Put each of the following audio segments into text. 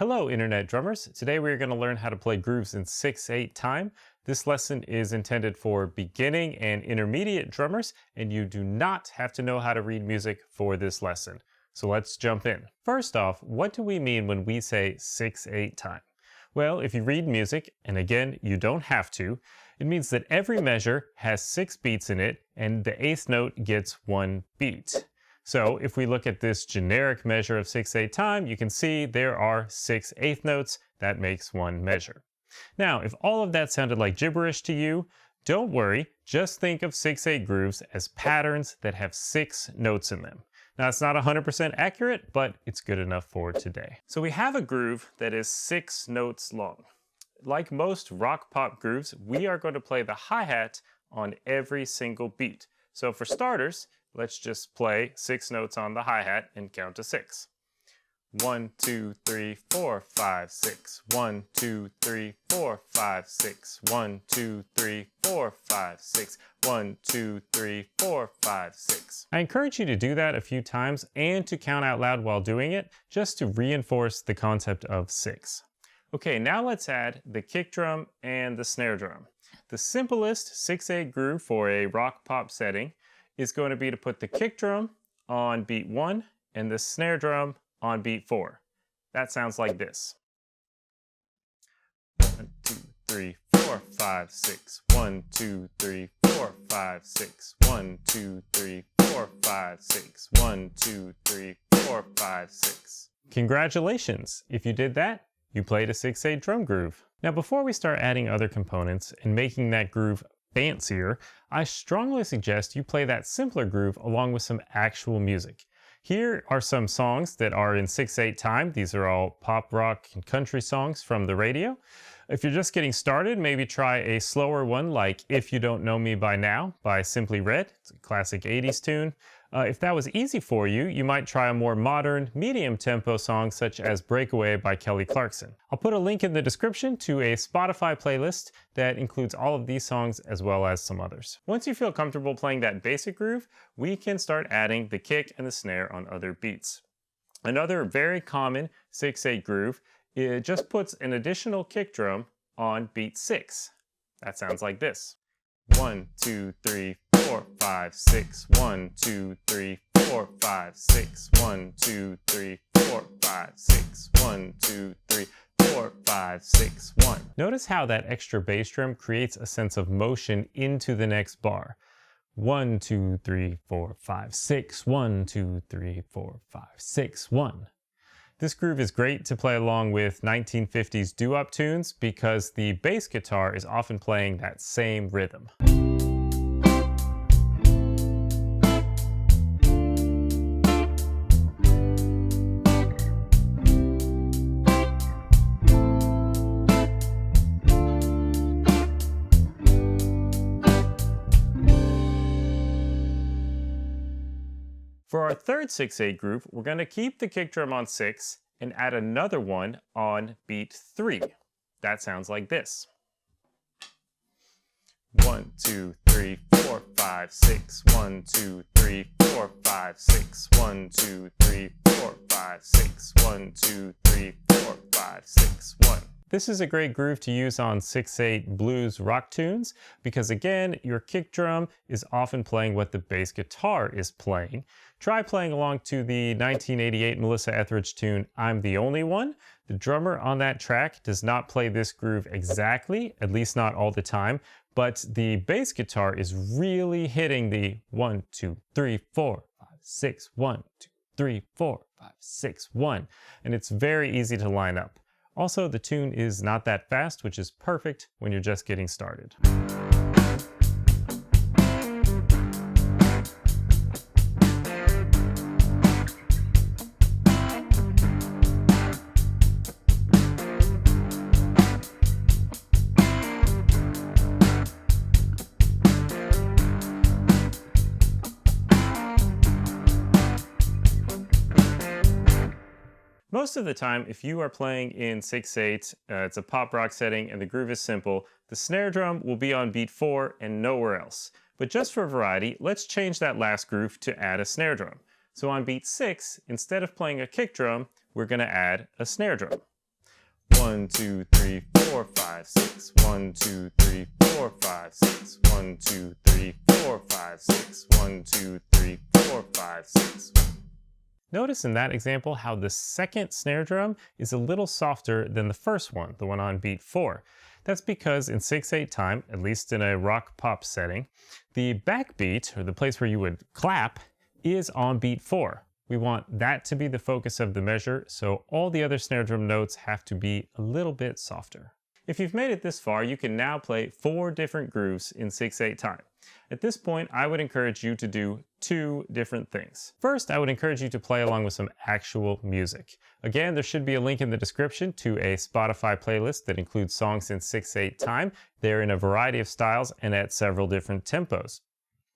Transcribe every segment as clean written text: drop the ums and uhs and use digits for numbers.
Hello, Internet drummers. Today we are going to learn how to play grooves in 6/8 time. This lesson is intended for beginning and intermediate drummers, and you do not have to know how to read music for this lesson. So let's jump in. First off, what do we mean when we say 6/8 time? Well, if you read music, and again, you don't have to, it means that every measure has 6 beats in it, and the 8th note gets 1 beat. So if we look at this generic measure of 6/8 time, you can see there are 6 eighth notes. That makes 1 measure. Now, if all of that sounded like gibberish to you, don't worry. Just think of 6/8 grooves as patterns that have 6 notes in them. Now, it's not 100% accurate, but it's good enough for today. So we have a groove that is 6 notes long. Like most rock pop grooves, we are going to play the hi-hat on every single beat. So for starters, let's just play 6 notes on the hi-hat and count to 6. 1, 2, 3, 4, 5, 6. 1, 2, 3, 4, 5, 6. 1, 2, 3, 4, 5, 6. 1, 2, 3, 4, 5, 6. I encourage you to do that a few times and to count out loud while doing it, just to reinforce the concept of 6. Okay, now let's add the kick drum and the snare drum. The simplest 6/8 groove for a rock pop setting is going to be to put the kick drum on beat 1 and the snare drum on beat 4. That sounds like this. 1, 2, 3, 4, 5, 6. 1, 2, 3, 4, 5, 6. 1, 2, 3, 4, 5, 6. 1, 2, 3, 4, 5, 6. Congratulations! If you did that, you played a 6/8 drum groove. Now, before we start adding other components and making that groove fancier, I strongly suggest you play that simpler groove along with some actual music. Here are some songs that are in 6/8 time. These are all pop, rock, and country songs from the radio. If you're just getting started, maybe try a slower one like If You Don't Know Me By Now by Simply Red. It's a classic 80s tune. If that was easy for you, you might try a more modern, medium-tempo song such as Breakaway by Kelly Clarkson. I'll put a link in the description to a Spotify playlist that includes all of these songs as well as some others. Once you feel comfortable playing that basic groove, we can start adding the kick and the snare on other beats. Another very common 6/8 groove, it just puts an additional kick drum on beat 6. That sounds like this. 1, 2, 3, 4, 5, 6. 1, 2, 3, 4, 5, 6. 1, 2, 3, 4, 5, 6. 1, 2, 3, 4, 5, 6, 1. Notice how that extra bass drum creates a sense of motion into the next bar. 1, 2, 3, 4, 5, 6. 1, 2, 3, 4, 5, 6, 1. This groove is great to play along with 1950s doo-wop tunes because the bass guitar is often playing that same rhythm. For our third 6/8 groove, we're going to keep the kick drum on 6 and add another one on beat 3. That sounds like this. 1, 2, 3, 4, 5, 6. 1, 2, 3, 4, 5, 6. 1, 2, 3, 4, 5, 6. 1, 2, 3, 4, 5, 6, 1. This is a great groove to use on 6/8 blues rock tunes because, again, your kick drum is often playing what the bass guitar is playing. Try playing along to the 1988 Melissa Etheridge tune, I'm the Only One. The drummer on that track does not play this groove exactly, at least not all the time, but the bass guitar is really hitting the 1, 2, 3, 4, 5, 6, 1, 2, 3, 4, 5, 6, 1, and it's very easy to line up. Also, the tune is not that fast, which is perfect when you're just getting started. Most of the time, if you are playing in 6/8, it's a pop rock setting and the groove is simple, the snare drum will be on beat 4 and nowhere else. But just for variety, let's change that last groove to add a snare drum. So on beat 6, instead of playing a kick drum, we're going to add a snare drum. 1, 2, 3, 4, 5, 6. 1, 2, 3, 4, 5, 6. 1, 2, 3, 4, 5, 6. 1, 2, 3, 4, 5, 6. Notice in that example how the second snare drum is a little softer than the first one, the one on beat 4. That's because in 6/8 time, at least in a rock pop setting, the backbeat, or the place where you would clap, is on beat 4. We want that to be the focus of the measure, so all the other snare drum notes have to be a little bit softer. If you've made it this far, you can now play 4 different grooves in 6/8 time. At this point, I would encourage you to do 2 different things. First, I would encourage you to play along with some actual music. Again, there should be a link in the description to a Spotify playlist that includes songs in 6/8 time. They're in a variety of styles and at several different tempos.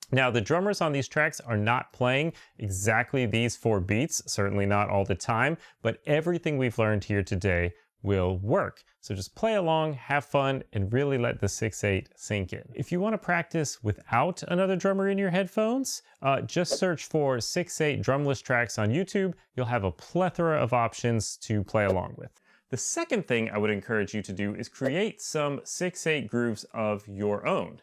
Now, the drummers on these tracks are not playing exactly these 4 beats, certainly not all the time, but everything we've learned here today will work. So just play along, have fun, and really let the 6/8 sink in. If you want to practice without another drummer in your headphones, just search for 6/8 drumless tracks on YouTube. You'll have a plethora of options to play along with. The second thing I would encourage you to do is create some 6/8 grooves of your own.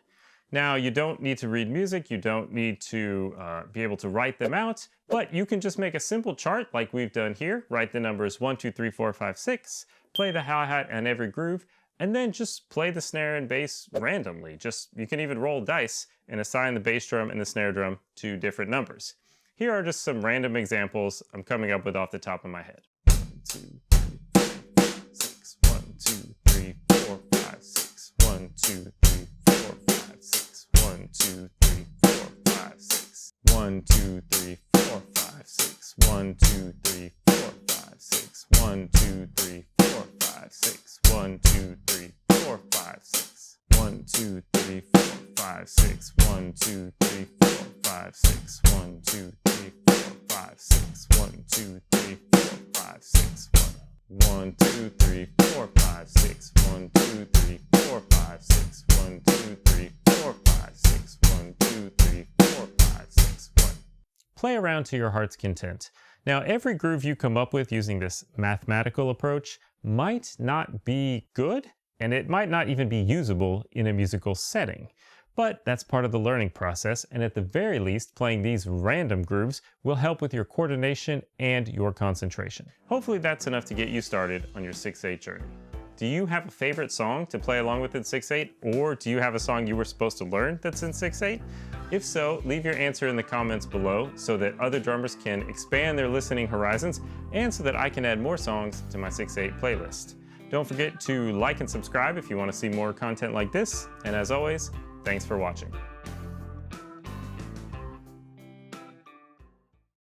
Now, you don't need to read music, you don't need to be able to write them out, but you can just make a simple chart like we've done here, write the numbers 1, 2, 3, 4, 5, 6, play the hi-hat on every groove, and then just play the snare and bass randomly. You can even roll dice and assign the bass drum and the snare drum to different numbers. Here are just some random examples I'm coming up with off the top of my head. 1, 2, 3, 4, 6. 1, 2, 3, 4, 5, 6. 1, 2, 3, 4, 5, 6. 1, 2, 3, 4, 5, 6. 1, 2, 3, 4, 5, 6. 1, 2, 3, 4, 5, 6. 1, 2, 3, 4, 5, 6. 1, 2, 3, 4, 5, 6. 1, 2, 3, 4, 5, 6. 1, 2, 3, 4, 5, 6. 1, 2, 3, 4, 5, 6. 1, 2, 3, 4, 5, 6. 1, 2, 3, 4, 5, 6. 1, 2, 3, 4, 5, 6. 1, 2, 3, 4, 5, 6. 1, 2, 3, 4, 5, 6. 1. Play around to your heart's content. Now, every groove you come up with using this mathematical approach might not be good, and it might not even be usable in a musical setting. But that's part of the learning process, and at the very least, playing these random grooves will help with your coordination and your concentration. Hopefully that's enough to get you started on your 6/8 journey. Do you have a favorite song to play along with in 6/8, or do you have a song you were supposed to learn that's in 6/8? If so, leave your answer in the comments below so that other drummers can expand their listening horizons and so that I can add more songs to my 6/8 playlist. Don't forget to like and subscribe if you want to see more content like this, and as always, thanks for watching.